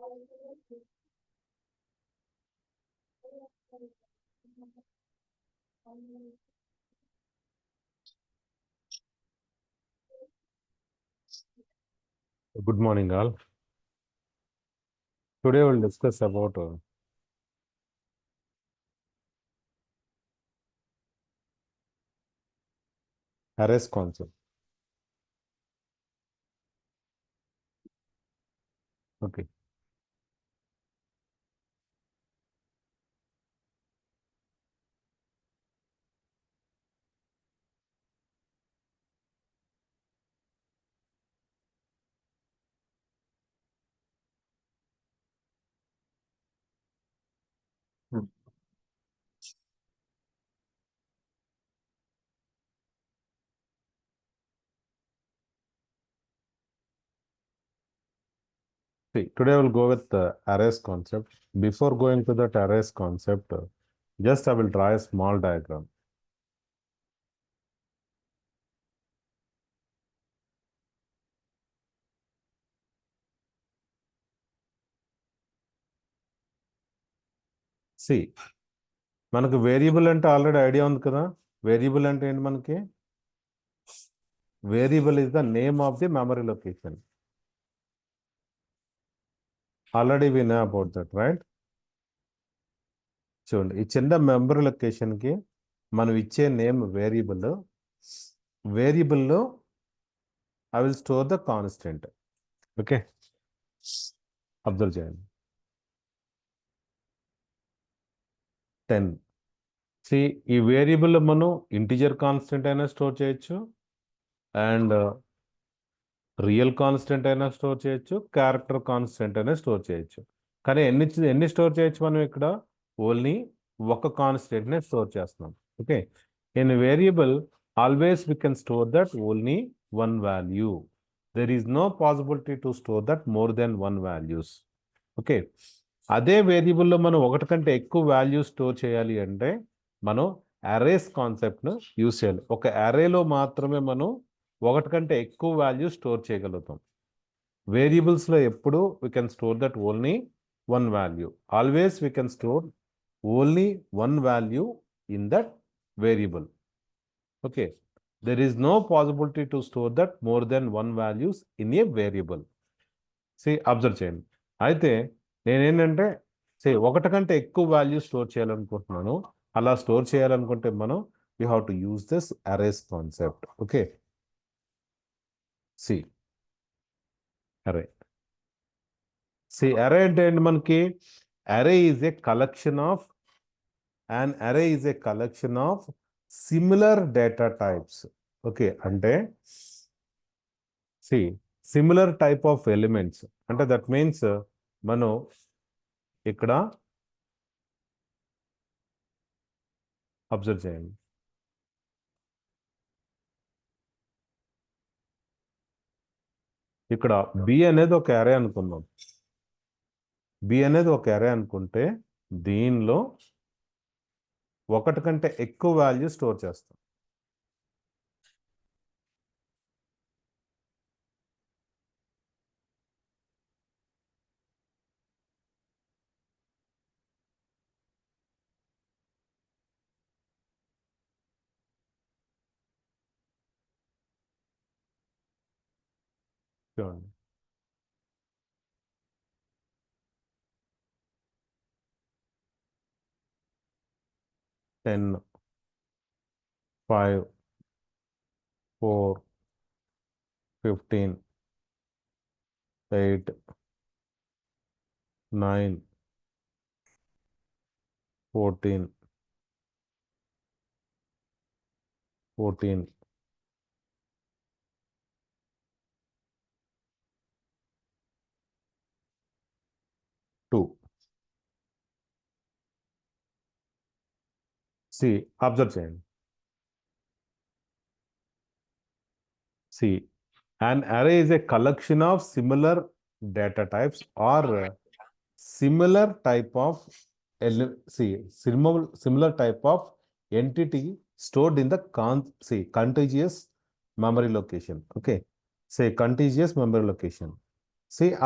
Good morning, all. Today we'll discuss about arrays concept. Okay. See, today we'll go with the arrays concept. Before going to that arrays concept, just I will draw a small diagram. See, మనకు variable అంటే already idea ఉంది కదా. Variable అంటే ఏంటి మనకి? Variable is the name of the memory location. Already we know about that, right? చూడండి, ఈ చిన్న మెమరీ లొకేషన్కి మనం ఇచ్చే నేమ్ వేరియబుల్. వేరియబుల్లో I will store the constant. Okay, observe చేయండి. 10. ఈ వేరియబుల్ మనం ఇంటిజర్ కాన్స్టెంట్ అయినా స్టోర్ చేయొచ్చు, అండ్ రియల్ కాన్స్టెంట్ అయినా స్టోర్ చేయొచ్చు, క్యారెక్టర్ కాన్స్టెంట్ అయినా స్టోర్ చేయొచ్చు. కానీ ఎన్ని స్టోర్ చేయొచ్చు మనం ఇక్కడ? ఓన్లీ ఒక కాన్స్టెంట్నే స్టోర్ చేస్తున్నాం. Okay, in variable always we can store that only one value. There is no possibility to store that more than one values. Okay, అదే వేరియబుల్లో మనం ఒకటి కంటే ఎక్కువ వాల్యూస్ స్టోర్ చేయాలి అంటే మనం అరేస్ కాన్సెప్ట్ను యూజ్ చేయాలి. ఒక అరేలో మాత్రమే మనం ఒకటి కంటే ఎక్కువ వాల్యూ స్టోర్ చేయగలుగుతాం. వేరియబుల్స్లో ఎప్పుడు we can store that only one value. Always we can store only one value in that variable. Okay, there is no possibility to store that more than one values in a variable. Observe చేయండి. అయితే నేనేంటంటే ఒకటి కంటే ఎక్కువ value store చేయాలనుకుంటున్నాను. అలా store చేయాలనుకుంటే మనం you have to use this arrays concept. Okay, అరే అరే అంటే ఏంటి మనకి? అరే is a collection of similar data types. Okay, అంటే సిమిలర్ టైప్ ఆఫ్ ఎలిమెంట్స్ అంటే దట్ మీన్స్ మనం ఇక్కడ అబ్జర్వ్ చేయండి. ఇక్కడ బి అనేది ఒక అరే అనుకుందాం. బి అనేది ఒక అరే అనుకుంటే దీనిలో ఒకటి కంటే ఎక్కువ వాల్యూ స్టోర్ చేస్తాం. చూడండి, 10, 5, 4, 15, 8, 9, 14, 2. అబ్జర్వ్ చేయండి. an array is a collection of similar data types or similar type of similar type of entity stored in the contiguous memory location. Okay, contiguous memory location.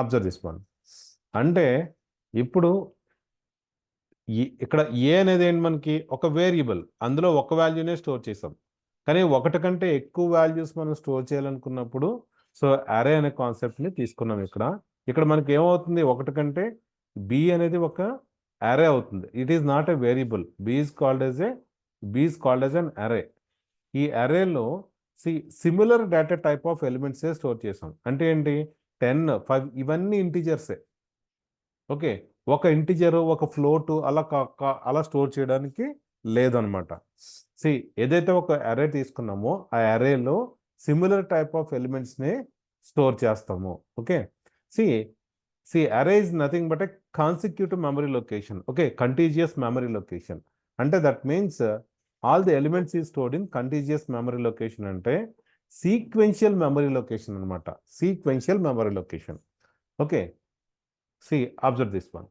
Observe this one. అంటే ఇప్పుడు ఇక్కడ ఏ అనేది ఏంటి మనకి ఒక variable, అందులో ఒక వాల్యూనే store చేసాం. కానీ ఒకటి కంటే ఎక్కువ వాల్యూస్ మనం స్టోర్ చేయాలనుకున్నప్పుడు సో అరే అనే కాన్సెప్ట్ని తీసుకున్నాం. ఇక్కడ మనకి ఏమవుతుంది, ఒకటి కంటే బి అనేది ఒక అరే అవుతుంది. It is not a variable. B is called as an array. ఈ అరేలో సిమిలర్ డేటా టైప్ ఆఫ్ ఎలిమెంట్సే స్టోర్ చేసాం. అంటే ఏంటి, 10, 5 ఇవన్నీ ఇంటీజర్సే. ఓకే, ఒక ఇంటిజర్ ఒక ఫ్లోట్ అలా స్టోర్ చేయడానికి లేదనమాట. ఏదైతే ఒక అరే తీసుకున్నామో ఆ అరేలో సిమిలర్ టైప్ ఆఫ్ ఎలిమెంట్స్ని స్టోర్ చేస్తాము. Okay, array is nothing but a consecutive memory location. Okay, contiguous memory location అంటే that means all the elements is stored in contagious memory location. అంటే సీక్వెన్షియల్ మెమరీ లొకేషన్ అనమాట. Sequential memory location. Okay, observe this one.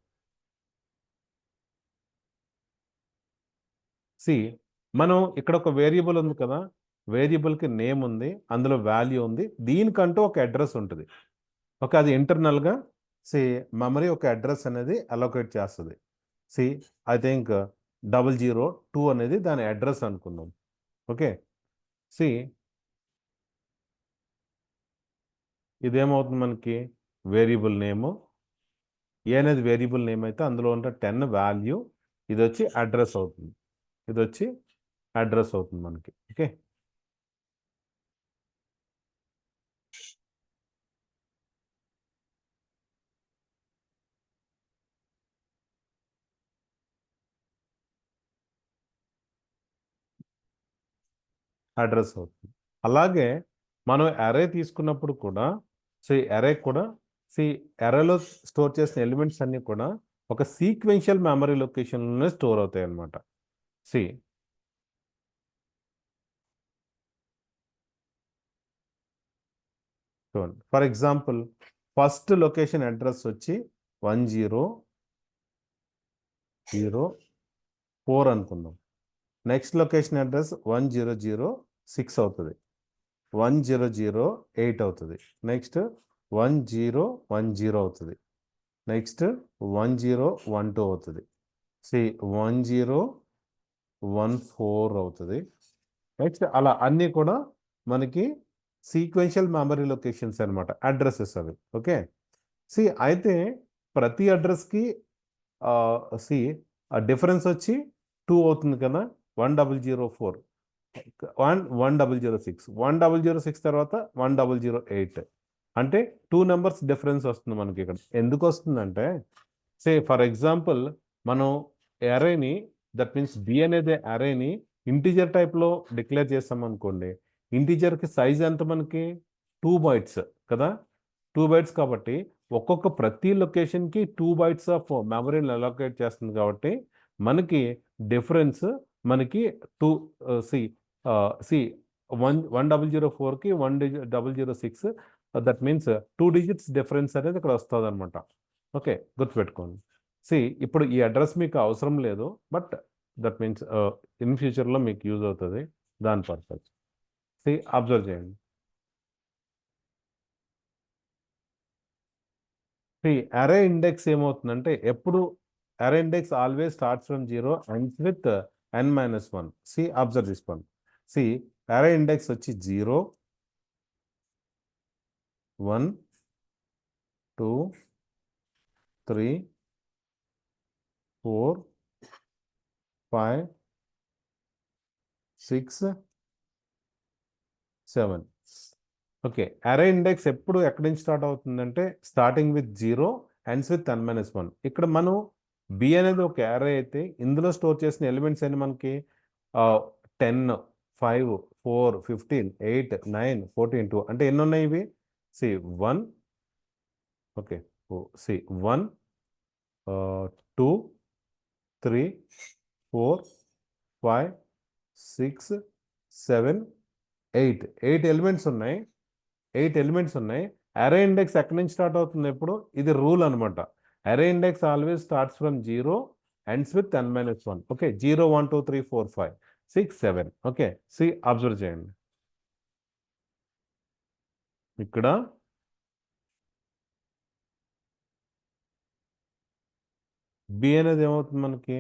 మనం ఇక్కడ ఒక variable ఉంది కదా, వేరియబుల్కి name ఉంది, అందులో వాల్యూ ఉంది, దీనికంటూ ఒక అడ్రస్ ఉంటుంది. ఓకే, అది ఇంటర్నల్గా మెమరీ ఒక అడ్రస్ అనేది అలోకేట్ చేస్తుంది. ఐ థింక్ 002 అనేది దాని అడ్రస్ అనుకుందాం. ఓకే, ఇదేమవుతుంది మనకి వేరియబుల్ నేము. ఏ అనేది వేరియబుల్ నేమ్ అయితే అందులో ఉన్న 10 వాల్యూ, ఇది వచ్చి అడ్రస్ అవుతుంది. ఇది వచ్చి అడ్రస్ అవుతుంది మనకి. ఓకే, అడ్రస్ అవుతుంది. అలాగే మనం అరే తీసుకున్నప్పుడు కూడా అరే కూడా అరేలో స్టోర్ చేసిన ఎలిమెంట్స్ అన్ని కూడా ఒక సీక్వెన్షియల్ మెమరీ లొకేషన్లోనే స్టోర్ అవుతాయి అన్నమాట. చూడండి, for example first location address వచ్చి 1004 అనుకుందాం. నెక్స్ట్ లొకేషన్ అడ్రస్ 1006 అవుతుంది, 1008 అవుతుంది, నెక్స్ట్ 1010 అవుతుంది, నెక్స్ట్ 1012 అవుతుంది, 1014 అవుతుంది. నెక్స్ట్ అలా అన్నీ కూడా మనకి సీక్వెన్షియల్ మెమరీ లొకేషన్స్ అనమాట, అడ్రసెస్ అవి. ఓకే, అయితే ప్రతి అడ్రస్కి డిఫరెన్స్ వచ్చి 2 అవుతుంది కదా. 1004, 1006, 1006 తర్వాత 1008 అంటే 2 నెంబర్స్ డిఫరెన్స్ వస్తుంది మనకి. ఇక్కడ ఎందుకు వస్తుందంటే ఫర్ ఎగ్జాంపుల్ మనం అరేని, దట్ మీన్స్ బి అనేది అరేని ఇంటీజర్ టైప్లో డిక్లేర్ చేస్తాం అనుకోండి. ఇంటీజర్కి సైజ్ ఎంత మనకి 2 bytes కదా, 2 bytes కాబట్టి ఒక్కొక్క ప్రతి లొకేషన్కి 2 bytes ఆఫ్ మెమరీని అలోకేట్ చేస్తుంది. కాబట్టి మనకి డిఫరెన్స్ మనకి 2 సి 1004కి 1006, దట్ మీన్స్ 2 digits డిఫరెన్స్ అనేది ఇక్కడ వస్తుంది అనమాట. ఓకే, గుర్తుపెట్టుకోండి. ఇప్పుడు ఈ అడ్రస్ మీకు అవసరం లేదు, బట్ దట్ మీన్స్ ఇన్ ఫ్యూచర్లో మీకు యూజ్ అవుతుంది దాని పర్పస్. అబ్జర్వ్ చేయండి. అరే ఇండెక్స్ ఏమవుతుందంటే ఎప్పుడు array index always starts from 0 ends with n-1. Observe this one. Array index వచ్చి 0, 1, 2, 3, 4, 5, 6, 7. ఓకే, అరే ఇండెక్స్ ఎప్పుడు ఎక్కడి నుంచి స్టార్ట్ అవుతుందంటే starting with 0 ends with n-1. ఇక్కడ మనం బి అనేది ఒక అరే అయితే ఇందులో స్టోర్ చేసిన ఎలిమెంట్స్ అని మనకి 10, 5, 4, 15, 8, 9, 14, 2 అంటే ఎన్ని ఉన్నాయి ఇవి? 1. ఓకే, 1, 2, 3, 4, 5, 6, 7, 8 ఎలిమెంట్స్ ఉన్నాయి. 8 ఎలిమెంట్స్ ఉన్నాయి. అరే ఇండెక్స్ ఎక్కడి నుంచి స్టార్ట్ అవుతుంది? ఎప్పుడు? ఇది రూల్ అనమాట. అరే index always starts from 0 ends with n-1. Okay, 0, 1, 2, 3, 4, 5, 6, 7. Okay, observe చేయండి. ఇక్కడ బి అనేది ఏమవుతుంది మనకి?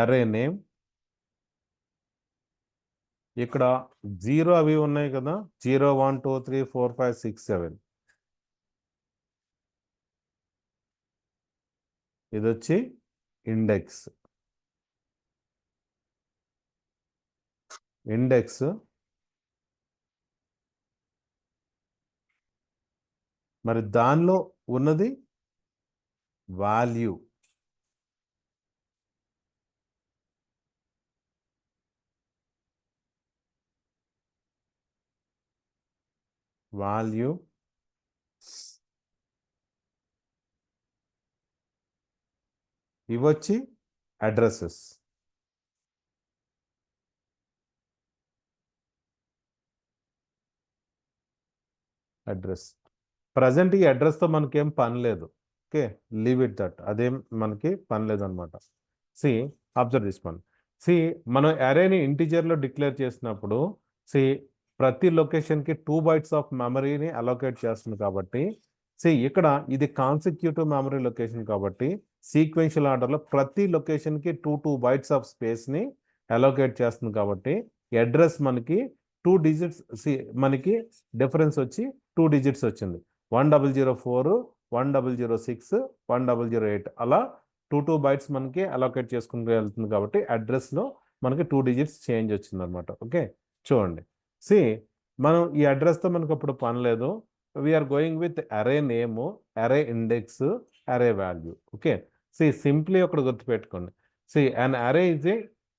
అరే నేమ్. ఇక్కడ 0 అవి ఉన్నాయి కదా, 0 1 2 3 4 5 6 7. ఇది వచ్చి ఇండెక్స్. మరి దానిలో ఉన్నది వాల్యూ. ఇవొచ్చి అడ్రసెస్. అడ్రస్. ప్రజెంట్ ఈ అడ్రస్తో మనకేం పని లేదు. Okay, leave it that. అదేం మనకి పని లేదనమాట. See, observe this one. See, మనం అరేని ఇంటిజర్లో డిక్లేర్ చేసినప్పుడు సి ప్రతి లొకేషన్కి 2 bytes ఆఫ్ మెమరీని అలోకేట్ చేస్తుంది కాబట్టి సి ఇక్కడ ఇది కాన్సిక్యూటివ్ మెమరీ లొకేషన్ కాబట్టి సీక్వెన్షియల్ ఆర్డర్లో ప్రతి లొకేషన్కి 2 bytes ఆఫ్ స్పేస్ని అలోకేట్ చేస్తుంది కాబట్టి అడ్రస్ మనకి 2 digits. మనకి డిఫరెన్స్ వచ్చి 2 digits వచ్చింది. 1004, 1006, 1008 అలా 2 bytes మనకి అలోకేట్ చేసుకుంటూ వెళ్తుంది కాబట్టి అడ్రస్లో మనకి 2 digits చేంజ్ వచ్చింది అనమాట. ఓకే, చూడండి. సి, మనం ఈ అడ్రస్తో మనకు అప్పుడు పని లేదు. వీఆర్ గోయింగ్ విత్ అరే నేము, అరే ఇండెక్స్, అరే వాల్యూ. ఓకే, సి సింప్లీ ఒకటి గుర్తుపెట్టుకోండి. సి అన్ అరే is a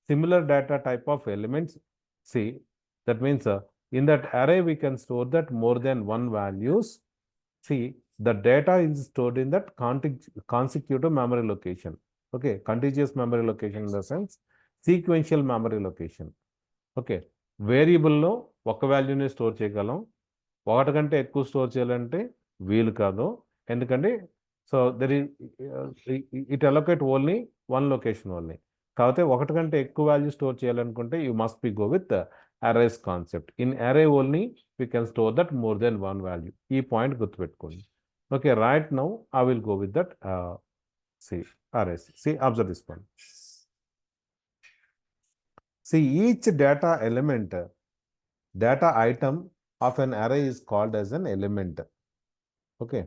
similar data type of elements. See, that means in that array we can store that more than one values. See, the data is stored in that consecutive memory location. Okay, contiguous memory location in the sense sequential memory location. Okay, వేరియబుల్లో ఒక వాల్యూని store చేయగలం, ఒకటి కంటే ఎక్కువ store చేయాలంటే వీలు కాదు. ఎందుకంటే so there it allocate only one location only. కాకపోతే ఒకటి కంటే ఎక్కువ వాల్యూ స్టోర్ చేయాలనుకుంటే you must be go with arrays concept. In array only we can store that more than one value. ఈ పాయింట్ గుర్తుపెట్టుకోండి. Okay, right now I will go with that C arrays. See, observe this one. See, each data element, data item of an array is called as an element. Okay,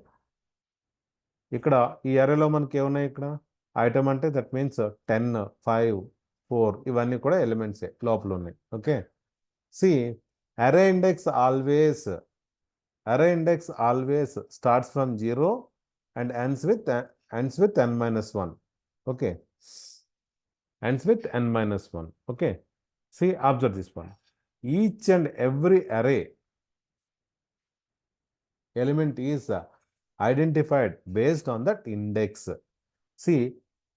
ఇక్కడ ఈ అరేలో మనకి ఏమున్నాయి? ఇక్కడ item అంటే that means 10, 5, 4 ఇవన్నీ కూడా ఎలిమెంట్సే లోపల ఉన్నాయి. Okay, see array index always starts from 0 and ends with n-1. Okay, ends with n-1. Okay, see, observe this one. Each and every array element is identified based on that index. See,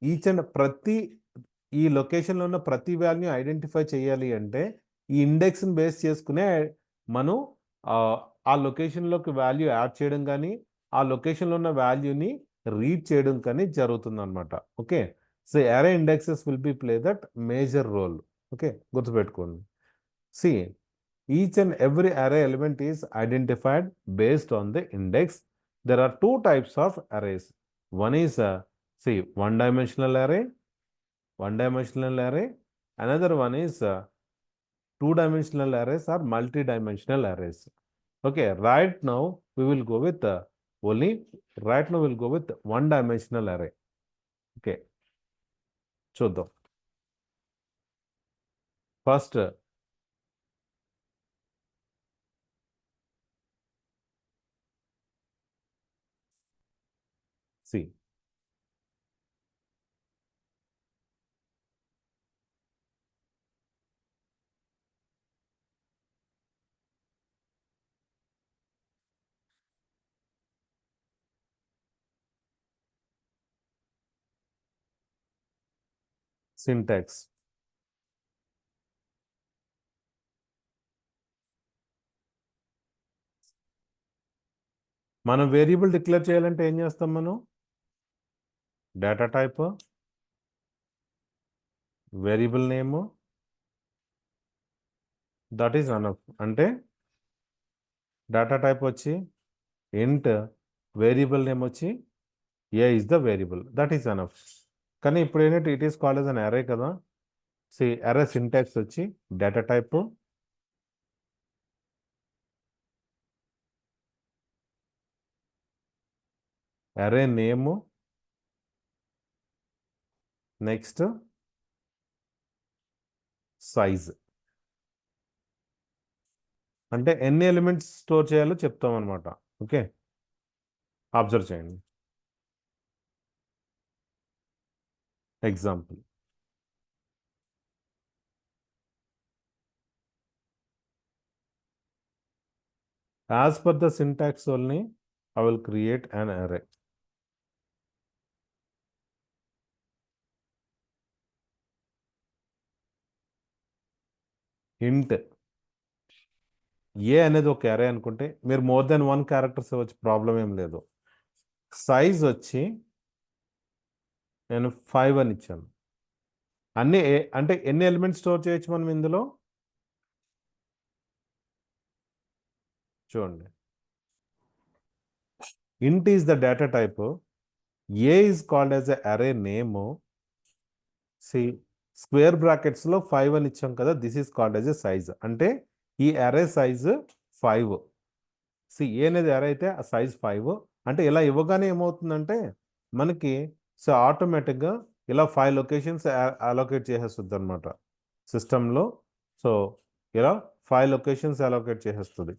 each and ప్రతి ఈ లొకేషన్లో ఉన్న ప్రతి value identify చేయాలి అంటే ఈ ఇండెక్స్ని base చేసుకునే మనం ఆ లొకేషన్లోకి వాల్యూ యాడ్ చేయడం కానీ ఆ లొకేషన్లో ఉన్న వాల్యూని రీడ్ చేయడం కానీ జరుగుతుంది అనమాట. Okay, so array indexes will be play that major role. Okay, గుర్తుపెట్టుకోండి. See, each and every array element is identified based on the index. There are 2 types of arrays. One is one-dimensional array. Another one is two-dimensional arrays or multi-dimensional arrays. Okay, right now we'll go with one-dimensional array. Okay, చూద్దాం. First, see, syntax. మనం variable declare చేయాలంటే ఏం చేస్తాం? మనం data type, variable name, that is enough. అంటే data type వచ్చి ఇంట్ variable name వచ్చి A is the variable, that is enough. కానీ ఇప్పుడు ఏంటంటే it is called as an అరే కదా. సి అరే సింటాక్స్ వచ్చి డేటా టైప్, అరే నేము, నెక్స్ట్ సైజ్. అంటే ఎన్ని ఎలిమెంట్స్ స్టోర్ చేయాలో చెప్తాం అనమాట. ఓకే, అబ్జర్వ్ చేయండి. Example, as per the syntax only I will create an array. int ఏ అనేది ఒక అరే అనుకుంటే మీరు మోర్ దెన్ 1 క్యారెక్టర్స్ ఇవ్వచ్చు, ప్రాబ్లం ఏం లేదు. సైజ్ వచ్చి నేను 5 అని ఇచ్చాను. అన్ని అంటే ఎన్ని ఎలిమెంట్స్ స్టోర్ చేయొచ్చు మనం ఇందులో చూడండి. int is the data type, a is called as a array name, see square brackets లో 5 అని ఇచ్చాం కదా, this is called as a size. అంటే ఈ అరే సైజ్ 5. సి ఏ అనేది అరే అయితే ఆ సైజ్ 5. అంటే ఇలా ఇవ్వగానే ఏమవుతుందంటే మనకి సో ఆటోమేటిక్గా ఇలా 5 లొకేషన్స్ అలోకేట్ చేసేస్తుంది అనమాట సిస్టంలో. సో ఇలా 5 లొకేషన్స్ అలోకేట్ చేసేస్తుంది.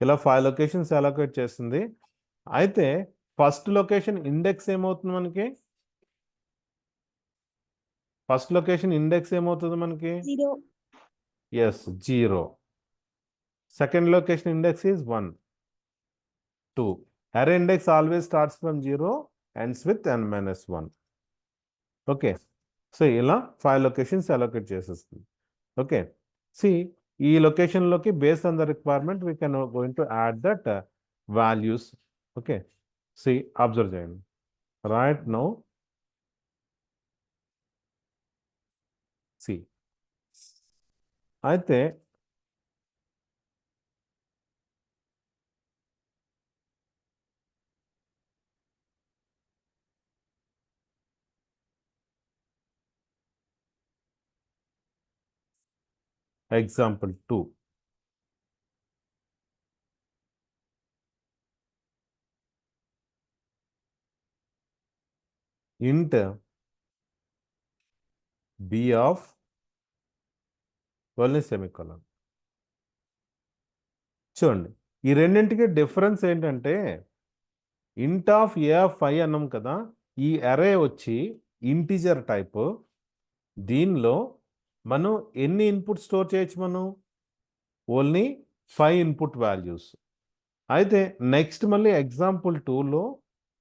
ఇలా 5 లొకేషన్స్ అలోకేట్ చేస్తుంది. అయితే ఫస్ట్ లొకేషన్ ఇండెక్స్ ఏమవుతుంది మనకి, ఫస్ట్ లొకేషన్ ఇండెక్స్ ఏమవుతుంది మనకి 0. Yes 0. Second location index is 1 2. array index always starts from 0 ends with n-1. Okay, so ఇలా 5 లొకేషన్స్ అలోకేట్ చేసేస్తుంది. ఓకే, సి ఈ లొకేషన్లోకి based on the requirement we can going to add that values. Okay, see observe చేయండి. Right now see అయితే example 2, int b of only semicolon. చూడండి ఈ రెండింటికి difference ఏంటంటే ఇంట్ ఆఫ్ ఏ ఆఫ్ 5 అన్నాం కదా, ఈ అరే వచ్చి ఇంటిజర్ టైప్. దీనిలో మనం ఎన్ని ఇన్పుట్ స్టోర్ చేయొచ్చు, మనం ఓన్లీ 5 ఇన్పుట్ వాల్యూస్. అయితే నెక్స్ట్ మళ్ళీ ఎగ్జాంపుల్ 2లో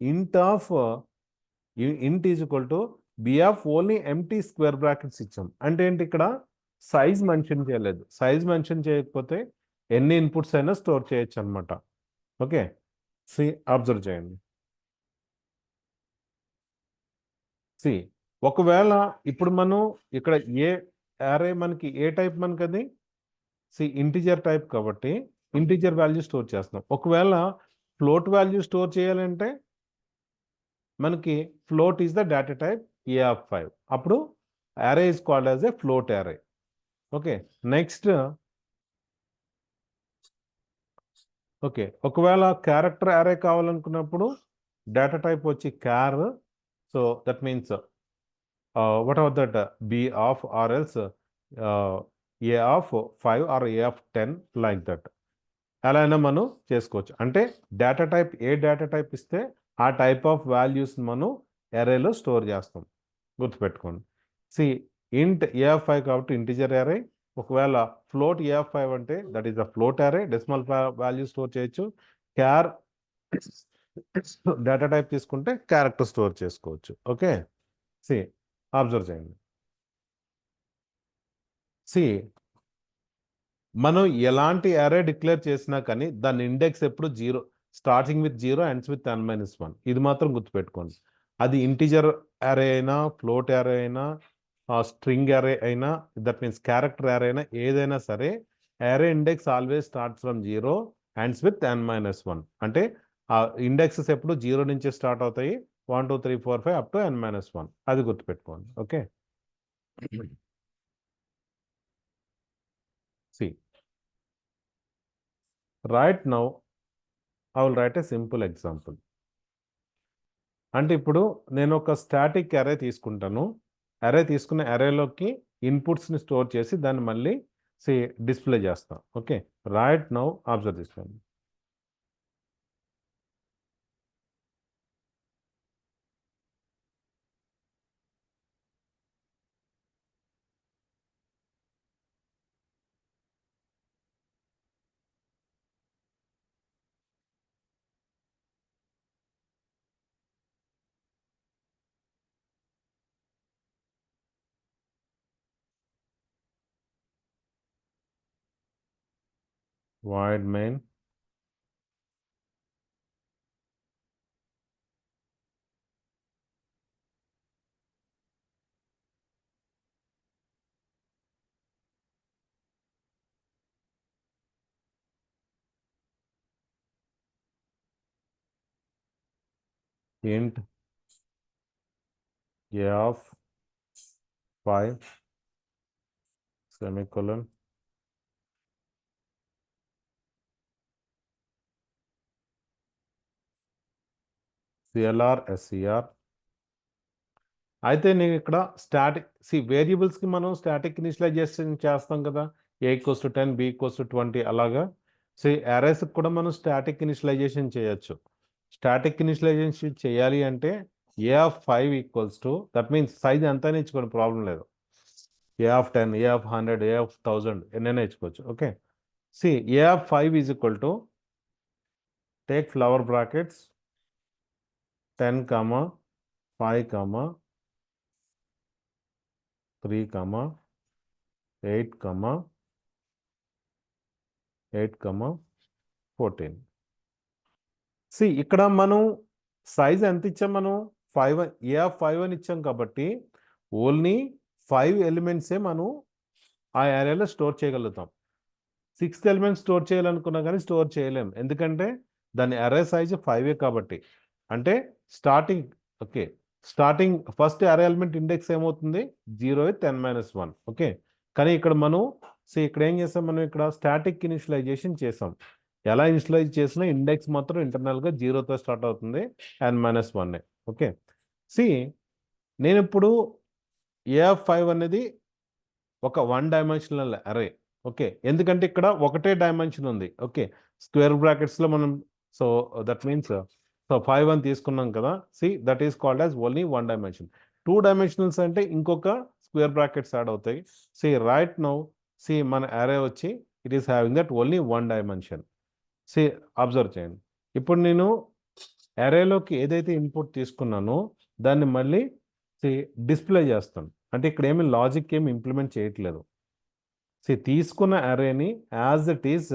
ఇంట్ ఆఫ్ ఇంట్ is equal to be of only empty square brackets ఇచ్చాం. అంటే ఏంటి, ఇక్కడ సైజ్ మెన్షన్ చేయలేదు. సైజ్ మెన్షన్ చేయకపోతే ఎన్ని ఇన్పుట్స్ అయినా స్టోర్ చేయొచ్చు అనమాట. ఓకే, సి అబ్జర్వ్ చేయండి. సి ఒకవేళ ఇప్పుడు మనం ఇక్కడ ఏ అరే మనకి ఏ టైప్ మనకి అది సి ఇంటిజర్ టైప్ కాబట్టి ఇంటిజర్ వాల్యూ స్టోర్ చేస్తున్నాం. ఒకవేళ ఫ్లోట్ వాల్యూ స్టోర్ చేయాలంటే మనకి float is the data type a of 5. అప్పుడు array is called as a float array. Okay, next okay ఒకవేళ క్యారెక్టర్ అరే కావాలనుకున్నప్పుడు డేటా టైప్ వచ్చి char. So that means whatever that b of or else a of 5 or a of 10 like that. అలా అయినా మనం చేసుకోవచ్చు. అంటే data type ఏ data type ఇస్తే ఆ టైప్ ఆఫ్ వాల్యూస్ మనం అరేలో స్టోర్ చేస్తాం, గుర్తుపెట్టుకోండి. సి ఇంట్ ఏ ఆఫ్ 5 కాబట్టి ఇంటిజర్ అరే. ఒకవేళ ఫ్లోట్ ఏ ఆఫ్ 5 అంటే దట్ ఈస్ ద ఫ్లోట్ అరే, డెసిమల్ వాల్యూ స్టోర్ చేయొచ్చు. క్యార్ డేటా టైప్ తీసుకుంటే క్యారెక్టర్ స్టోర్ చేసుకోవచ్చు. ఓకే, సి అబ్జర్వ్ చేయండి. సి మనం ఎలాంటి అరే డిక్లేర్ చేసినా కానీ దాని ఇండెక్స్ ఎప్పుడు 0. Starting with 0 ends with n-1. ఇది మాత్రం గుర్తుపెట్టుకోండి. అది ఇంటిజర్ అరే అయినా, ఫ్లోట్ అరే అయినా, స్ట్రింగ్ అరే అయినా, దట్ మీన్స్ క్యారెక్టర్ అరే అయినా, ఏదైనా సరే అరే index always starts from 0 ends with n-1. అంటే ఆ ఇండెక్సెస్ ఎప్పుడు 0 నుంచి స్టార్ట్ అవుతాయి, 1 2 3 4 5 అప్ టు n-1. అది గుర్తుపెట్టుకోండి. Okay. See, right now I will write a simple example. అంటే ఇప్పుడు నేను ఒక స్టాటిక్ అరే తీసుకుంటాను. అరే తీసుకున్న అరేలోకి ఇన్పుట్స్ని స్టోర్ చేసి దాన్ని మళ్ళీ డిస్ప్లే చేస్తాం. ఓకే. రైట్ నౌ అబ్జర్వ్ చేసుకోండి. void main int a of 5 semicolon clr ser. అయితే నేను ఇక్కడ వేరియబుల్స్కి మనం స్టాటిక్ ఇనిషియలైజేషన్ చేస్తాం కదా, a=10 b=20 అలాగా. అరేస్కి కూడా మనం స్టాటిక్ ఇనిషియలైజేషన్ చేయొచ్చు. స్టాటిక్ ఇనిషియలైజేషన్ చేయాలి అంటే a of 5 equals to, that means size ఎంతైనా ఇచ్చుకోండి, ప్రాబ్లం లేదు. a of 10, a of 100, a of 1000 ఎన్నైనా ఇచ్చుకోవచ్చు. Okay. a of 5 is equal to, take flower brackets 10, 5, 3, 8, 8, 14. ఇక్కడ మనం సైజ్ ఎంత ఇచ్చాం, మనం 5 a of 5 అని ఇచ్చాం కాబట్టి ఓన్లీ 5 ఎలిమెంట్సే మనం ఆ ఏరియాలో స్టోర్ చేయగలుగుతాం. 6th ఎలిమెంట్ స్టోర్ చేయాలనుకున్నా కానీ స్టోర్ చేయలేం, ఎందుకంటే దాని అరే సైజ్ 5 కాబట్టి. అంటే స్టార్టింగ్ ఫస్ట్ అరే ఎలిమెంట్ ఇండెక్స్ ఏమవుతుంది, 0 with n-1. ఓకే. కానీ ఇక్కడ మనం ఇక్కడ ఏం చేసాం, మనం ఇక్కడ స్టాటిక్ ఇనిషియలైజేషన్ చేసాం. ఎలా ఇనిషియలైజ్ చేసినా ఇండెక్స్ మాత్రం ఇంటర్నల్గా 0తో స్టార్ట్ అవుతుంది, n-1. ఓకే. నేను ఇప్పుడు a5 అనేది ఒక 1 డైమెన్షనల్ అరే. ఓకే. ఎందుకంటే ఇక్కడ ఒకటే డైమెన్షన్ ఉంది. ఓకే. స్క్వేర్ బ్రాకెట్స్లో మనం దట్ మీన్స్ 5 అని తీసుకున్నాం కదా. That is called as only 1 dimension. 2 dimensionals అంటే ఇంకొక స్క్వేర్ బ్రాకెట్స్ యాడ్ అవుతాయి. రైట్ నౌ మన అరే వచ్చి it is having that only 1 dimension. Observe చేయండి. ఇప్పుడు నేను అరేలోకి ఏదైతే ఇన్పుట్ తీసుకున్నానో దాన్ని మళ్ళీ డిస్ప్లే చేస్తాను. అంటే ఇక్కడ ఏమి లాజిక్ ఏమి ఇంప్లిమెంట్ చేయట్లేదు. తీసుకున్న అరేని యాజ్ ఇట్ ఈస్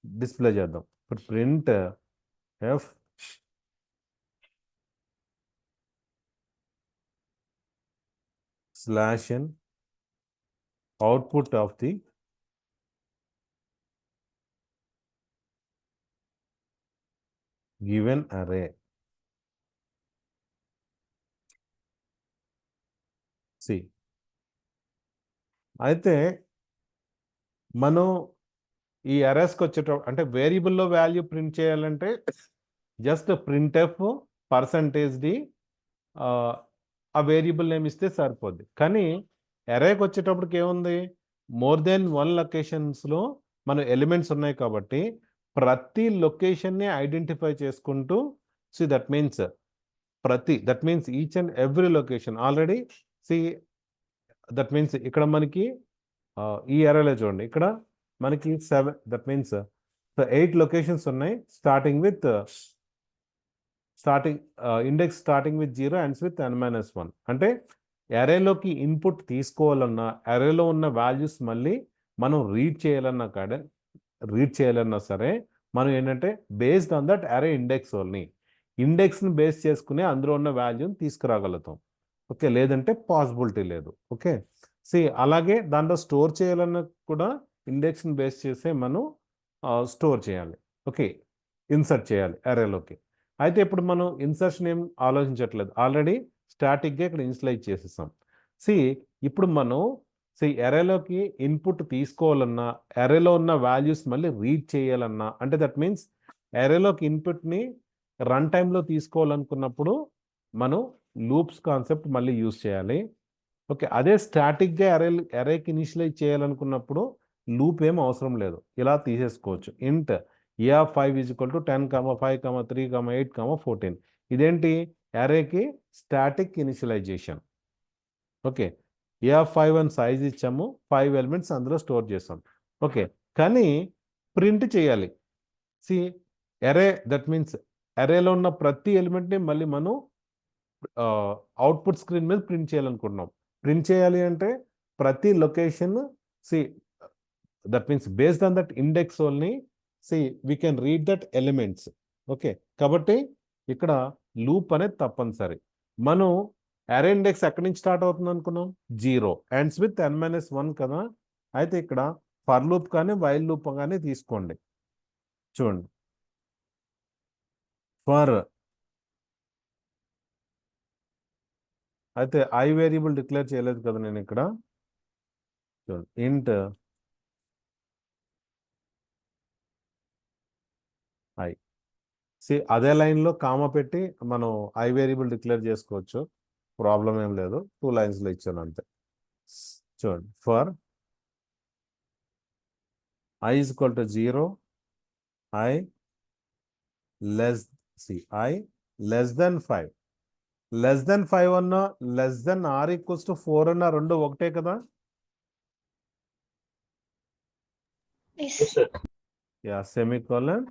డిస్ప్లే చేద్దాం. ఇప్పుడు print F /n output of the given array. అయితే మనం ఈ అరేస్కి వచ్చేటప్పుడు అంటే వేరియబుల్లో వాల్యూ ప్రింట్ చేయాలంటే జస్ట్ printf %d ఆ వేరియబుల్ నేమ్ ఇస్తే సరిపోద్ది. కానీ అరేకి వచ్చేటప్పటికి ఏముంది, మోర్ దెన్ 1 లొకేషన్స్లో మన ఎలిమెంట్స్ ఉన్నాయి కాబట్టి ప్రతి లొకేషన్ని ఐడెంటిఫై చేసుకుంటూ that means each and every location already that means ఇక్కడ మనకి ఈ అరేలో చూడండి, ఇక్కడ మనకి 7 దట్ మీన్స్ 8 లొకేషన్స్ ఉన్నాయి, index starting with 0 ends with n-1. అంటే అరేలోకి ఇన్పుట్ తీసుకోవాలన్నా, అరేలో ఉన్న వాల్యూస్ మళ్ళీ మనం రీడ్ చేయాలన్నా సరే మనం ఏంటంటే బేస్డ్ ఆన్ దట్ అరే ఇండెక్స్ ఓన్లీ, ఇండెక్స్ని బేస్ చేసుకుని అందులో ఉన్న వాల్యూని తీసుకురాగలుగుతాం. ఓకే, లేదంటే పాసిబిలిటీ లేదు. ఓకే, అలాగే దాంట్లో స్టోర్ చేయాలన్నా కూడా ఇండెక్స్ని బేస్ చేసే మనం స్టోర్ చేయాలి. ఓకే, ఇన్సర్ట్ చేయాలి అరేలోకి. అయితే ఇప్పుడు మనం ఇన్సర్షన్ ఏం ఆలోచించట్లేదు, ఆల్రెడీ స్టాటిక్గా ఇక్కడ ఇన్స్లైజ్ చేసేసాం. ఇప్పుడు మనం అరేలోకి ఇన్పుట్ తీసుకోవాలన్నా, అరేలో ఉన్న వాల్యూస్ మళ్ళీ రీడ్ చేయాలన్నా, అంటే దట్ మీన్స్ అరేలోకి ఇన్పుట్ని రన్ టైంలో తీసుకోవాలనుకున్నప్పుడు మనం లూప్స్ కాన్సెప్ట్ మళ్ళీ యూజ్ చేయాలి. ఓకే, అదే స్టాటిక్గా అరేకి ఇనిషియలైజ్ చేయాలనుకున్నప్పుడు లూప్ ఏం అవసరం లేదు, ఇలా తీసేసుకోవచ్చు. ఇంట్ a5 = 10, 5, 3, 8, 14. ఇదేంటి, అరేకి స్టాటిక్ ఇనిషియలైజేషన్. ఓకే, a5 అని సైజ్ ఇచ్చాము, 5 ఎలిమెంట్స్ అందులో స్టోర్ చేసాం. ఓకే, కానీ ప్రింట్ చేయాలి. అరే దట్ మీన్స్ అరేలో ఉన్న ప్రతి ఎలిమెంట్ని మళ్ళీ మనం అవుట్పుట్ స్క్రీన్ మీద ప్రింట్ చేయాలనుకుంటున్నాం. ప్రింట్ చేయాలి అంటే ప్రతి location that means based on that index only we can read that elements. Okay, కాబట్టి ఇక్కడ లూప్ అనేది తప్పనిసరి. మనం అరే ఇండెక్స్ ఎక్కడి నుంచి స్టార్ట్ అవుతుంది అనుకున్నాం, 0 ఎండ్స్ విత్ n-1 కదా. అయితే ఇక్కడ ఫర్ లూప్ కానీ వైల్ లూప్ కానీ తీసుకోండి. చూడండి, ఫర్ అయితే ఐ వేరియబుల్ డిక్లేర్ చేయలేదు కదా నేను ఇక్కడ. చూడండి, ఇంట్ ఐ. అదే లైన్లో కామా పెట్టి మనం ఐ వేరియబుల్ డిక్లేర్ చేసుకోవచ్చు, ప్రాబ్లం ఏం లేదు. 2 లైన్స్లో ఇచ్చాను అంతే. చూడండి, for i = 0, i less i less than 5. Less than 5 అన్నా less than or equals to 4 అన్నా రెండు ఒకటే కదా. Yeah, semicolon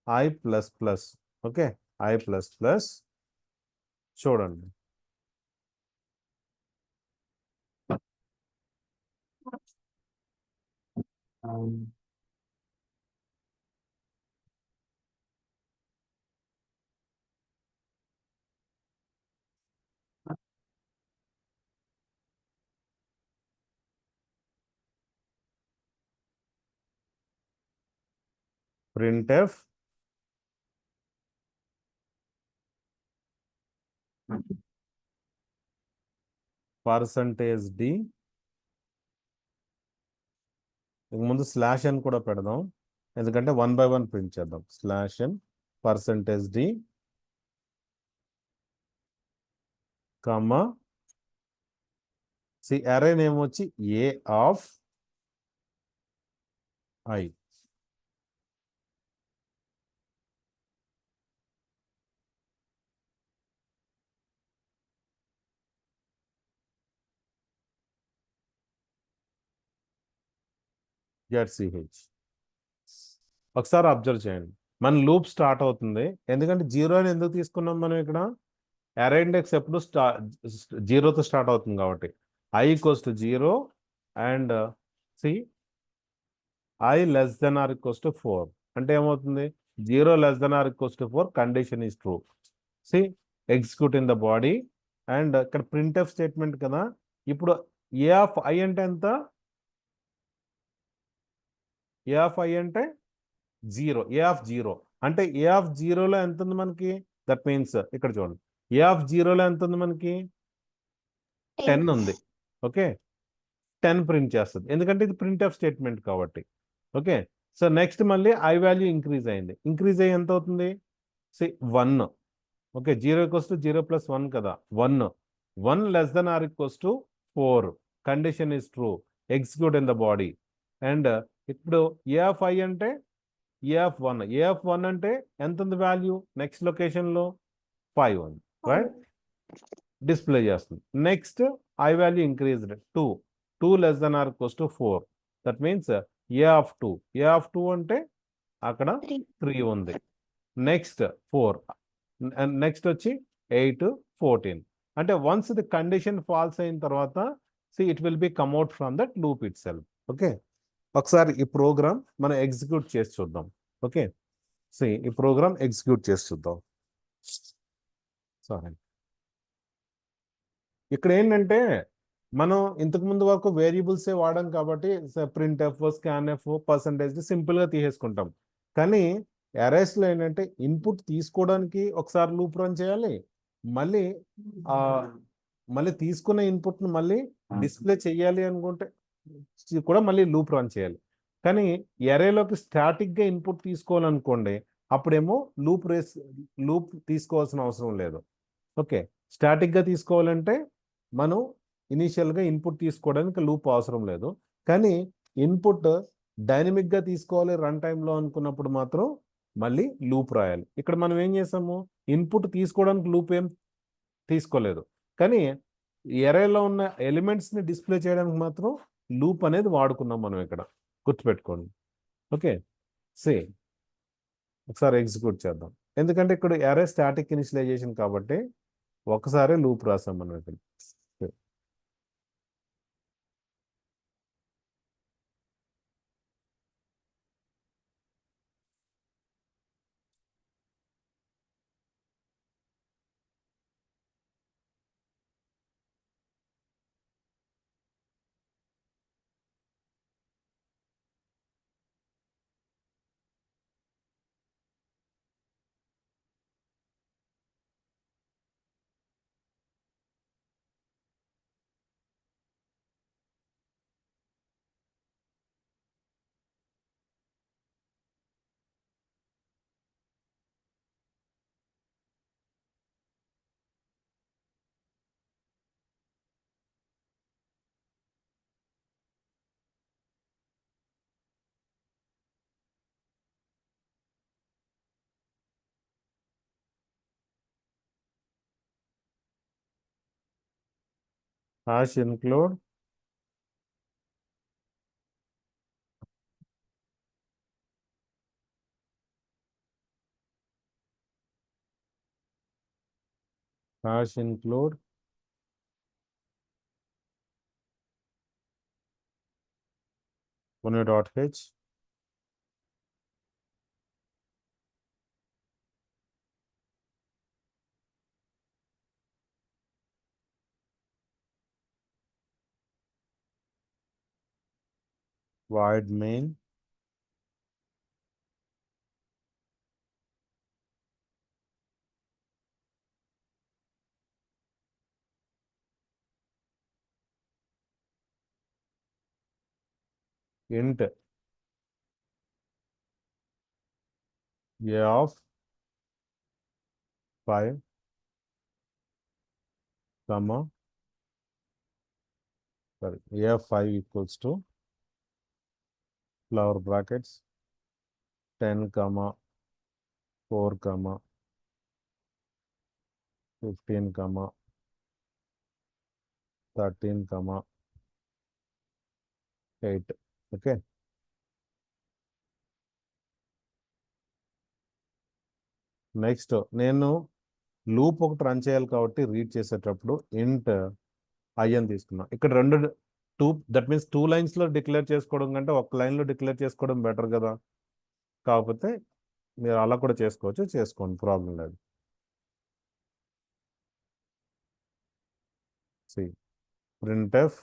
I plus plus. Okay, I plus plus. చూడండి, printf %d, ముందు స్లాష్ అని కూడా పెడదాం, ఎందుకంటే 1 by 1 ప్రింట్ చేద్దాం. /n %d, comma array name వచ్చి a of i. ZCH. ఒకసారి అబ్జర్వ్ చేయండి, మన లూప్ స్టార్ట్ అవుతుంది. ఎందుకంటే 0 అని ఎందుకు తీసుకున్నాం మనం ఇక్కడ, అరే ఇండెక్స్ ఎప్పుడు 0తో స్టార్ట్ అవుతుంది కాబట్టి. i = 0 and i less than or equals to 4 అంటే ఏమవుతుంది, 0 less than or equals to 4 condition is true. Execute in the body. And ఇక్కడ ప్రింట్ఎఫ్ స్టేట్మెంట్ కదా. ఇప్పుడు a of i అంటే ఎంత, a of i అంటే 0, a of 0 అంటే a of 0లో ఎంత ఉంది మనకి, దట్ మీన్స్ ఇక్కడ చూడండి, a of 0లో ఎంత ఉంది మనకి, 10 ఉంది. ఓకే, 10 ప్రింట్ చేస్తుంది, ఎందుకంటే ఇది ప్రింట్ఎఫ్ స్టేట్మెంట్ కాబట్టి. ఓకే, నెక్స్ట్ మళ్ళీ ఐ వాల్యూ ఇంక్రీజ్ అయింది, ఇంక్రీజ్ అయ్యి ఎంత అవుతుంది, 1. ఓకే, 0 = 0 + 1 కదా, 1 less than or equals to 4 condition is true, execute in the body. And ఇప్పుడు a of i అంటే a of 1 అంటే ఎంత ఉంది వాల్యూ, నెక్స్ట్ లొకేషన్లో 5 ఉంది, రైట్, డిస్ప్లే చేస్తుంది. Next I value increased 2 less than or equals to 4, that means a of 2 అంటే అక్కడ 3 ఉంది. నెక్స్ట్ 4, నెక్స్ట్ వచ్చి 8, 14 అంటే వన్స్ ది కండిషన్ ఫాల్స్ అయిన తర్వాత it will be కమ్అట్ from that loop it self. Okay, ఒకసారి ఈ ప్రోగ్రామ్ మనం ఎగ్జిక్యూట్ చేసి చూద్దాం. ఓకే, సో ఈ ప్రోగ్రామ్ ఎగ్జిక్యూట్ చేసి చూద్దాం. సారీ, ఇక్కడ ఏంటంటే మనం ఇంతకు ముందు వరకు వేరియబుల్సే వాడాం కాబట్టి print F, scan F, percentage సింపుల్గా తీసేసుకుంటాం. కానీ అరేస్లో ఏంటంటే ఇన్పుట్ తీసుకోవడానికి ఒకసారి లూప్ రన్ చేయాలి, మళ్ళీ ఆ మళ్ళీ తీసుకున్న ఇన్పుట్ను మళ్ళీ డిస్ప్లే చేయాలి అనుకుంటే కూడా మళ్ళీ లూప్ రన్ చేయాలి. కానీ ఎరేలోకి స్టాటిక్గా ఇన్పుట్ తీసుకోవాలనుకోండి, అప్పుడేమో లూప్ తీసుకోవాల్సిన అవసరం లేదు. ఓకే, స్టాటిక్గా తీసుకోవాలంటే మనం ఇనీషియల్గా ఇన్పుట్ తీసుకోవడానికి లూప్ అవసరం లేదు. కానీ ఇన్పుట్ డైనమిక్గా తీసుకోవాలి రన్ టైంలో అనుకున్నప్పుడు మాత్రం మళ్ళీ లూప్ రాయాలి. ఇక్కడ మనం ఏం చేసాము, ఇన్పుట్ తీసుకోవడానికి లూప్ ఏం తీసుకోలేదు, కానీ ఎరేలో ఉన్న ఎలిమెంట్స్ని డిస్ప్లే చేయడానికి మాత్రం లూప్ అనేది వాడుకున్నాం మనం ఇక్కడ, గుర్తుపెట్టుకోండి. ఓకే, సేమ్ ఒకసారి ఎగ్జిక్యూట్ చేద్దాం. ఎందుకంటే ఇక్కడ ఎరే స్టాటిక్ ఇనిషియలైజేషన్ కాబట్టి ఒకసారి లూప్ రాసాం మనం ఇక్కడ. hash include hash include h void main int a of 5 comma sorry a of 5 equals to flower brackets 10 comma 4 comma 15 comma 13 comma 8. Okay, next నేను లూప్ ఒకటి రన్ చేయాలి కాబట్టి రీడ్ చేసేటప్పుడు ఇంట్ ఐ అని తీసుకున్నా. ఇక్కడ రెండు టూ, దట్ మీన్స్ 2 లైన్స్లో డిక్లేర్ చేసుకోవడం కంటే ఒక లైన్లో డిక్లేర్ చేసుకోవడం బెటర్ కదా. కాకపోతే మీరు అలా కూడా చేసుకోవచ్చు, చేసుకోండి, ప్రాబ్లం లేదు. See printf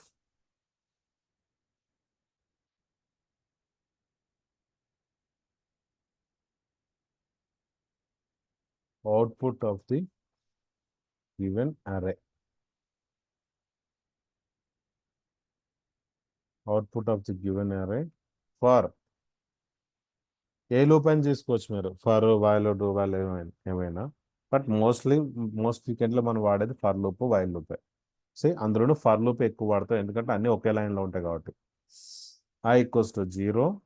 output of the given array, output of the given array for A loop అని తీసుకోవచ్చు మీరు, ఫర్, వైల్, డూ వైల్ ఏమైనా. బట్ మోస్ట్ వీకెండ్లో మనం వాడేది ఫర్ లూప్, వైల్ లూపే. అందులోనూ ఫర్ లూప్ ఎక్కువ వాడతాం, ఎందుకంటే అన్నీ ఒకే లైన్లో ఉంటాయి కాబట్టి. I equals to 0,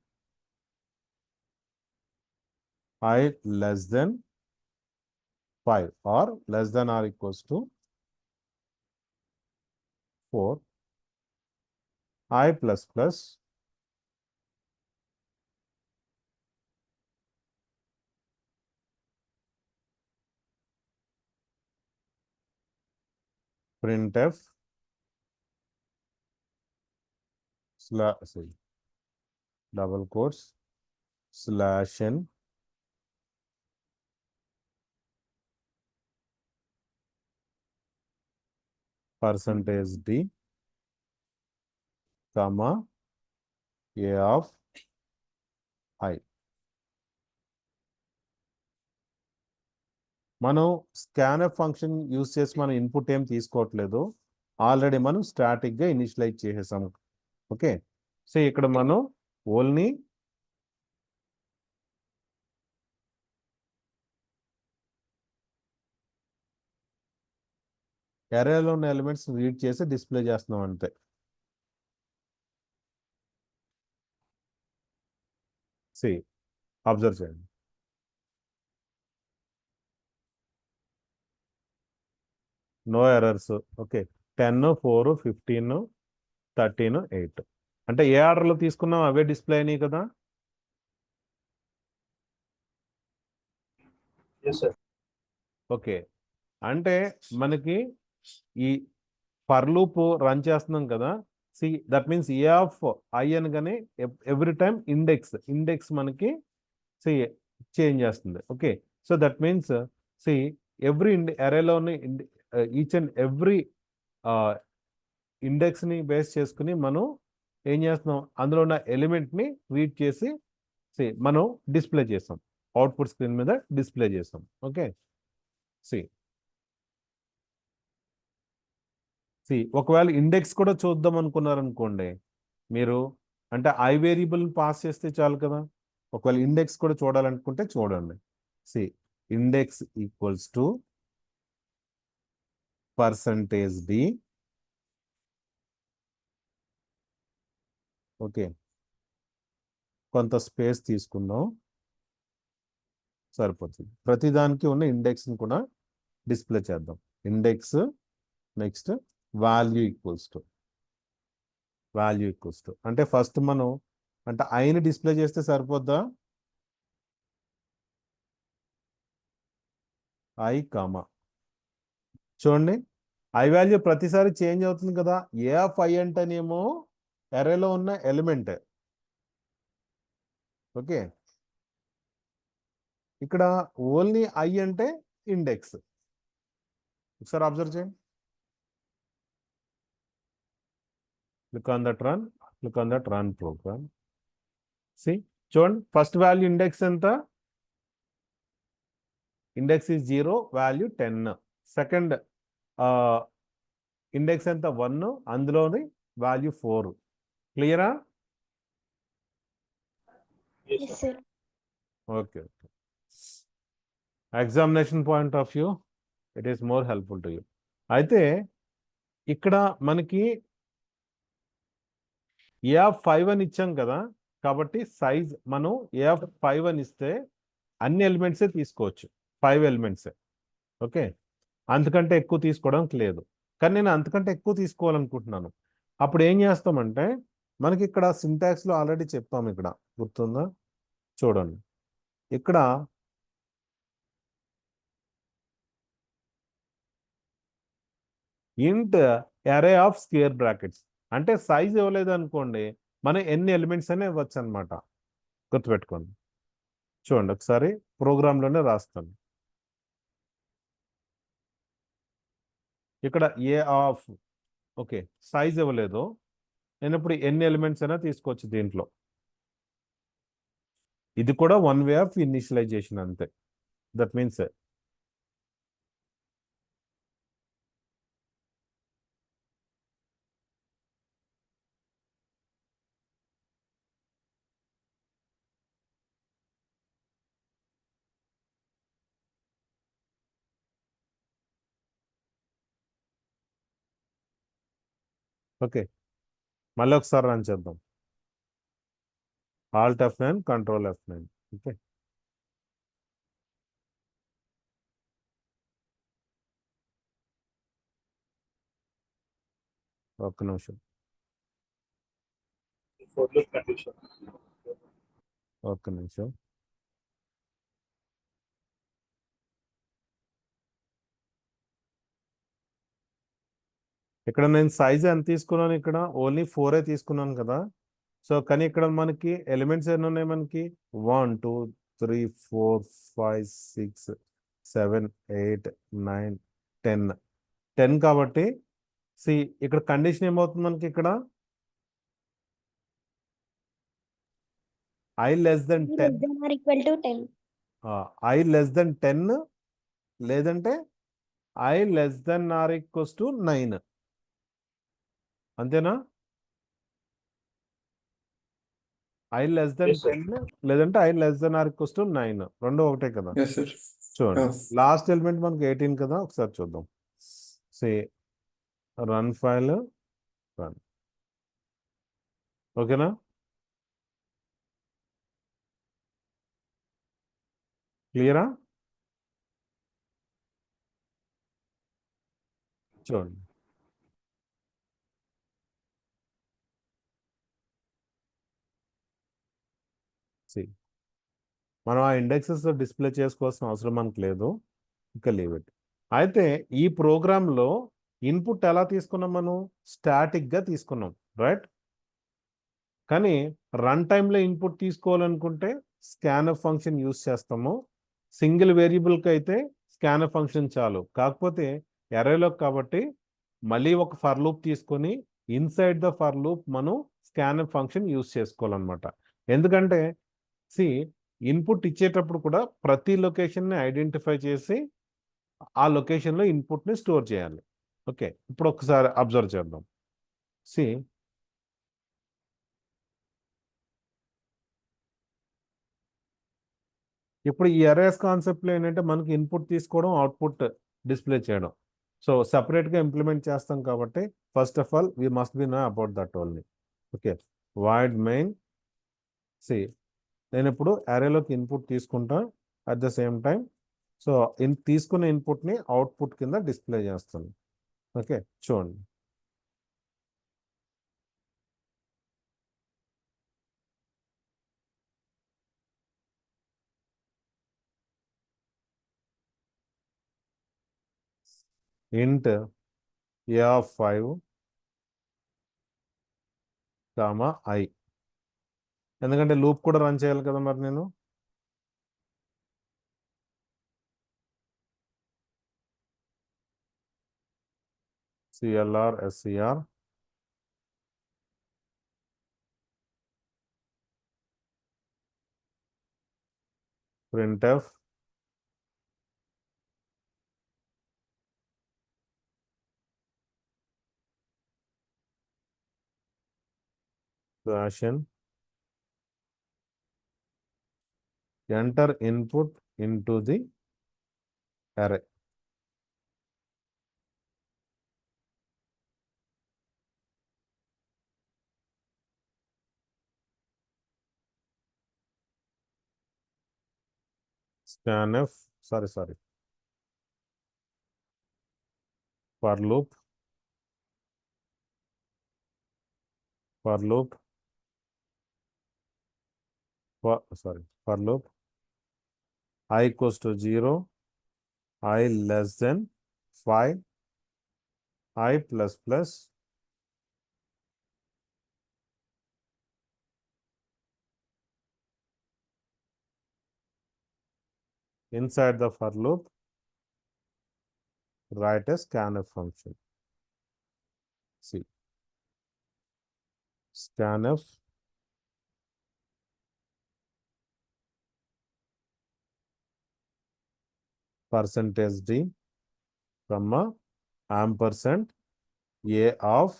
I less than 5 or less than or equals to 4, I plus plus printf double quotes slash N percentage D comma A of I. మనం scanf function use చేసి మనం ఇన్పుట్ ఏం తీసుకోవట్లేదు, ఆల్రెడీ మనం స్టాటిక్గా initialise చేసేసాం. Okay, so ఇక్కడ మనం ఓన్లీ అరేలో ఉన్న ఎలిమెంట్స్ రీడ్ చేసి డిస్ప్లే చేస్తున్నాం అంతే. సి అబ్జర్వ్ చేయండి. No errors. ఓకే, 10, 4, 15, 13, 8 అంటే ఏ ఆర్డర్లో తీసుకున్నాం అవే డిస్ప్లే అయినాయి కదా. ఓకే, అంటే మనకి ఈ ఫర్ లూప్ రన్ చేస్తున్నాం కదా. See that means A of I అనగానే ఎవ్రీ టైమ్ ఇండెక్స్ మనకి సి చేంజ్ చేస్తుంది. Okay, so that means see every అరేలోని ఈచ్ అండ్ ఎవ్రీ ఇండెక్స్ని బేస్ చేసుకుని మనం ఏం చేస్తున్నాం, అందులో ఉన్న ఎలిమెంట్ని రీడ్ చేసి మనం డిస్ప్లే చేస్తాం, అవుట్పుట్ స్క్రీన్ మీద డిస్ప్లే చేస్తాం. ఓకే, సి ఒకవేళ ఇండెక్స్ కూడా చూద్దాం అనుకున్నారనుకోండి మీరు, అంటే ఐ వేరియబుల్ పాస్ చేస్తే చాలు కదా. ఒకవేళ ఇండెక్స్ కూడా చూడాలనుకుంటే చూడండి. See index equals to percentage D. Okay, కొంత స్పేస్ తీసుకుందాం సరిపోతుంది. ప్రతిదానికి ఉన్న ఇండెక్స్ని కూడా డిస్ప్లే చేద్దాం. Index next value equals to అంటే ఫస్ట్ మనం అంటే ఐని డిస్ప్లే చేస్తే సరిపోద్దా. ఐ కామా చూడండి, ఐ వాల్యూ ప్రతిసారి చేంజ్ అవుతుంది కదా. ఏ ఆఫ్ ఐ అంటేనేమో అరేలో ఉన్న ఎలిమెంట్. ఓకే, ఇక్కడ ఓన్లీ ఐ అంటే ఇండెక్స్. ఒకసారి అబ్జర్వ్ చేయండి. Look on that run program. See చూడండి, ఫస్ట్ వాల్యూ ఇండెక్స్ ఎంత, index is 0, value 10. Second index ఎంత 1, అందులోని వాల్యూ 4. క్లియరా? Okay, examination point of view it is more helpful to you. అయితే ఇక్కడ మనకి ఏ5 అని ఇచ్చాం కదా, కాబట్టి సైజ్ మనం ఏ5 అని ఇస్తే అన్ని ఎలిమెంట్సే తీసుకోవచ్చు, 5 ఎలిమెంట్సే. ఓకే, అంతకంటే ఎక్కువ తీసుకోవడానికి లేదు. కానీ నేను అంతకంటే ఎక్కువ తీసుకోవాలనుకుంటున్నాను. అప్పుడు ఏం చేస్తామంటే మనకి ఇక్కడ సింటాక్స్లో ఆల్రెడీ చెప్పాము, ఇక్కడ గుర్తుందా చూడండి. ఇక్కడ ఇంట్ అరే ఆఫ్ స్క్వేర్ బ్రాకెట్స్ అంటే సైజ్ ఇవ్వలేదు అనుకోండి, మనం ఎన్ని ఎలిమెంట్స్ అయినా ఇవ్వచ్చు అనమాట. గుర్తుపెట్టుకోండి. చూడండి ఒకసారి ప్రోగ్రాంలోనే రాస్తాను. ఇక్కడ ఏ ఆఫ్ ఓకే సైజ్ ఇవ్వలేదు, నేను ఇప్పుడు ఎన్ని ఎలిమెంట్స్ అయినా తీసుకోవచ్చు దీంట్లో. ఇది కూడా వన్ వే ఆఫ్ ఇనిషియలైజేషన్ అంతే. దట్ మీన్స్ ఓకే, మళ్ళీ ఒకసారి రన్ చేద్దాం. Alt F9, control F9. Okay, ఒక్క నిమిషం. ఒక్క నిమిషం. ఇక్కడ నేను సైజ్ ఎంత తీసుకున్నాను, ఇక్కడ ఓన్లీ 4 తీసుకున్నాను కదా. సో కానీ ఇక్కడ మనకి ఎలిమెంట్స్ ఎన్ని ఉన్నాయి మనకి 1 2 3 4 5 6 7 8 9 10 10 కాబట్టి సి ఇక్కడ కండిషన్ ఏమవుతుంది మనకి ఇక్కడ i less than 10 i less than 10 లేదంటే i less than or equals to 9 అంతేనా i less than Yes, sir. 10 లేదంటే i less than or equals to 9 రెండు ఒకటే కదా Yes, sir. చూడండి Oh. లాస్ట్ ఎలిమెంట్ మనకి 18 కదా ఒకసారి చూద్దాం సే రన్ ఫైల్ రన్ ఓకేనా క్లియరా చూడండి మనం ఆ ఇండెక్సెస్ డిస్ప్లే చేసుకోవాల్సిన అవసరం మనకు లేదు ఇంకా లీవ్ ఇట్ అయితే ఈ ప్రోగ్రాంలో ఇన్పుట్ ఎలా తీసుకున్నాం మనం స్టాటిక్గా తీసుకున్నాం రైట్ కానీ రన్ టైంలో ఇన్పుట్ తీసుకోవాలనుకుంటే స్కాన్ఎఫ్ ఫంక్షన్ యూస్ చేస్తాము సింగిల్ వేరియబుల్కి అయితే స్కాన్ఎఫ్ ఫంక్షన్ చాలు కాకపోతే ఎరేలో కాబట్టి మళ్ళీ ఒక ఫర్ లూప్ తీసుకొని ఇన్సైడ్ ద ఫర్ లూప్ మనం స్కాన్ఎఫ్ ఫంక్షన్ యూస్ చేసుకోవాలన్నమాట ఎందుకంటే ఇన్పుట్ ఇచ్చేటప్పుడు కూడా ప్రతి లొకేషన్ని ఐడెంటిఫై చేసి ఆ లొకేషన్లో ఇన్పుట్ని స్టోర్ చేయాలి ఓకే ఇప్పుడు ఒకసారి అబ్జర్వ్ చేద్దాం ఇప్పుడు ఈ అరేస్ కాన్సెప్ట్లో ఏంటంటే మనకి ఇన్పుట్ తీసుకోవడం అవుట్పుట్ డిస్ప్లే చేయడం సో సపరేట్గా ఇంప్లిమెంట్ చేస్తాం కాబట్టి first of all we must be no about that only okay void main నేను ఇప్పుడు అరేలోకి ఇన్పుట్ తీసుకుంటా at the same time so తీసుకున్న ఇన్పుట్ని అవుట్పుట్ కింద డిస్ప్లే చేస్తాను ఓకే చూడండి int a of 5 comma i ఎందుకంటే లూప్ కూడా రన్ చేయాలి కదా మరి నేను clr scr printf fashion enter input into the array scanf sorry for loop for loop for loop I equals to 0 I less than 5 I plus plus inside the for loop write a scanf function see scanf percentage d comma ampersand a of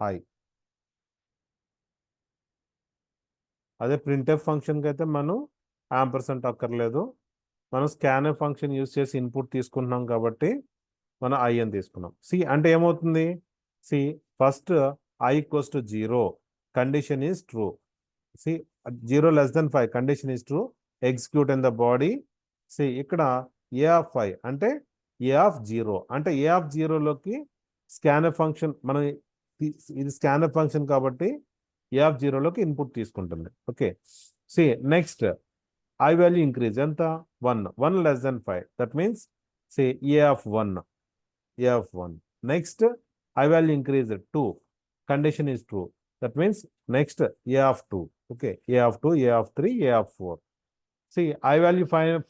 i అదే printf ఫంక్షన్కి అయితే మనం ampersand అక్కర్లేదు మనం scanf function use చేసి input తీసుకుంటున్నాం కాబట్టి మనం ఐ అని తీసుకున్నాం అంటే ఏమవుతుంది first i equals to 0 condition is true 0 less than 5 condition is true execute in the body ఇక్కడ a of 5 అంటే a of 0 అంటే a of 0లోకి స్కాన్ఎఫ్ ఫంక్షన్ మనం ఇది స్కాన్ఎఫ్ ఫంక్షన్ కాబట్టి a of 0లోకి ఇన్పుట్ తీసుకుంటుంది okay next i value increase ఎంత 1 less than 5 that means say a of 1, a of 1. Next, I value increased 2. Condition is true. That means next a of 2. Okay, a of 2, a of 3, a of 4. See, I value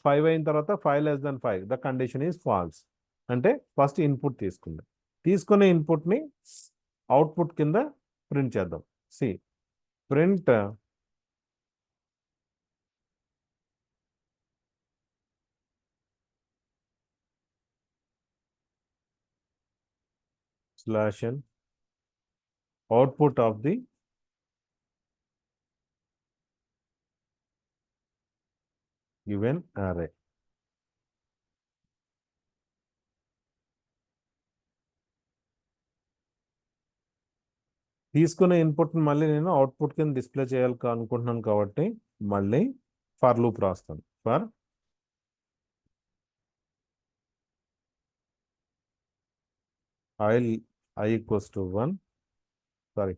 5 అయిన తర్వాత 5 less than 5. The condition is false. అంటే first input తీసుకుంది. తీసుకునే ఇన్పుట్ని output కింద print చేద్దాం. See print slash n output of the given array. తీసుకునే ఇన్పుట్ని మళ్ళీ నేను అవుట్పుట్ కింద డిస్ప్లే చేయాలి అనుకుంటున్నాను కాబట్టి మళ్ళీ ఫర్ లూప్ రాస్తాను. For I equals to 1, sorry,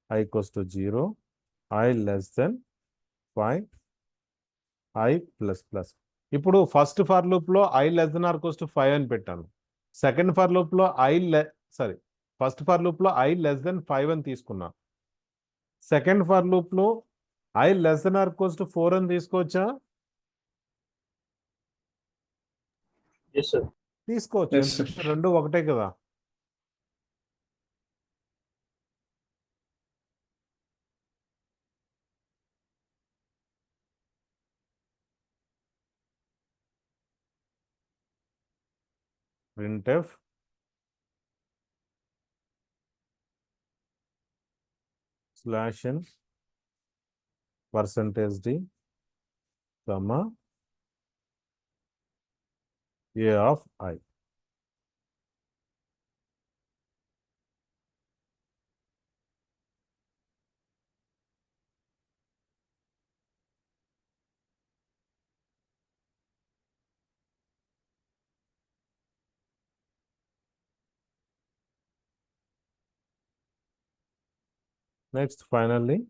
I equals to 0, I less than 5, I plus plus. ఇప్పుడు ఫస్ట్ ఫర్ లూప్లో I less than or equals to 5 అని పెట్టాను. సెకండ్ ఫర్ లూప్లో ఫస్ట్ ఫర్ లూప్లో I less than 5 అని తీసుకున్నా. Second for లూప్లో I less than or equals to 4 అని తీసుకోవచ్చా? తీసుకోవచ్చు. రెండు ఒకటే కదా. printf slash n percentage d comma a of I. Next, finally,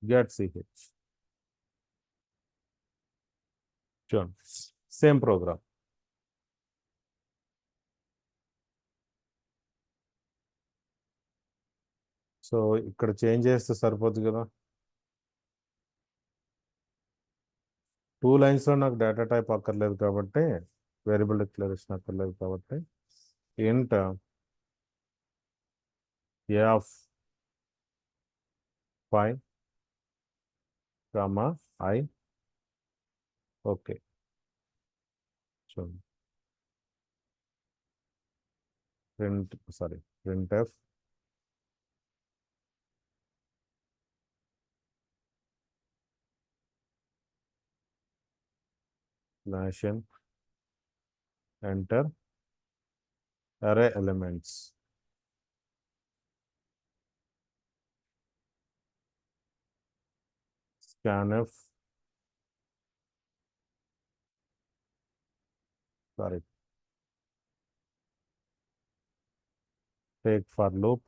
get ch. Sure. Same program. So ఇక్కడ చేంజ్ చేస్తే సరిపోద్ది కదా. 2 లైన్స్లో నాకు డేటా టైప్ అక్కర్లేదు కాబట్టి, వేరియబుల్ డిక్లరేషన్ అక్కర్లేదు కాబట్టి, ఇంట్ a of 5 comma I. Okay, చూడండి. printf slash n enter array elements. Scanf, take for loop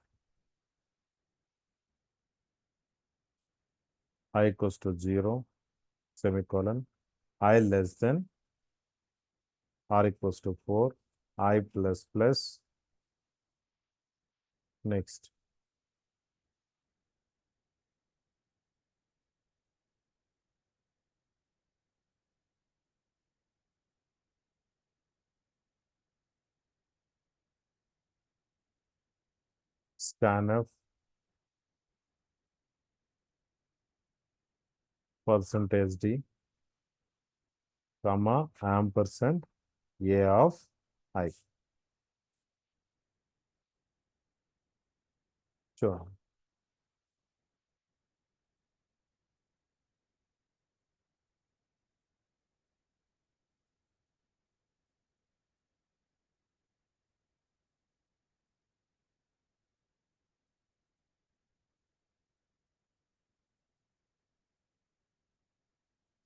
I equals to 0 semicolon I less than or equals to 4 I plus plus. Next, scanf percentage d comma ampersand a of I. Sure.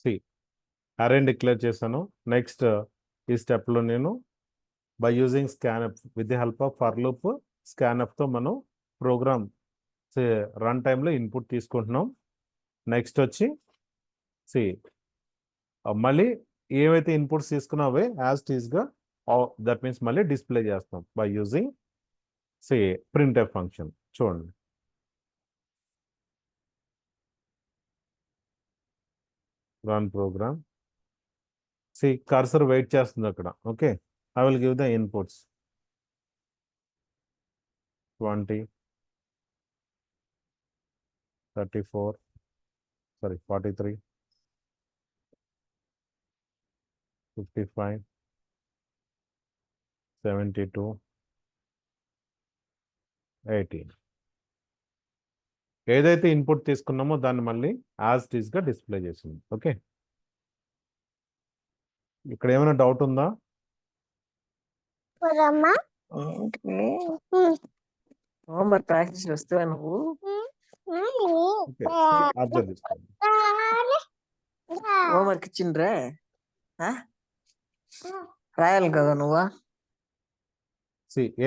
See, array declare చేశాను. Next ఈ స్టెప్లో నేను by using scanf with the help of for loop స్కాన్ఎఫ్తో మనం program run టైంలో input తీసుకుంటున్నాం. Next వచ్చి see మళ్ళీ ఏవైతే ఇన్పుట్స్ తీసుకున్నావే యాజ్ టీజ్గా దట్ మీన్స్ మళ్ళీ డిస్ప్లే చేస్తాం బై యూజింగ్ ప్రింట్ఎఫ్ ఫంక్షన్. చూడండి, రన్ ప్రోగ్రామ్. కర్సర్ వెయిట్ చేస్తుంది అక్కడ. Okay, I will give the inputs 20, 34, 43, 55, 72, 18. ఏదైతే ఇన్పుట్ తీసుకున్నామో దాన్ని మళ్ళీ యాజ్ ఇట్ ఈస్గా డిస్ప్లే చేసింది. ఓకే, ఇక్కడ ఏమైనా డౌట్ ఉందా? హోంవర్క్ ప్రాక్టీస్ వస్తావా నువ్వు? అబ్జర్వ్ చేసుకోండి. హోంవర్క్ ఇచ్చిండ్రే రాయాలి కదా నువ్వు.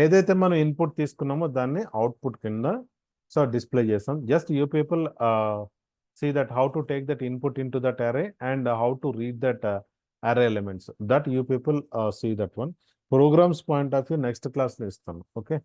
ఏదైతే మనం ఇన్పుట్ తీసుకున్నామో దాన్ని అవుట్పుట్ కింద డిస్ప్లే చేస్తాం. Just you people see that how to take that input into that array and how to read that array elements, that you people see that one. Programs point of view next class లో ఇస్తాను. Okay.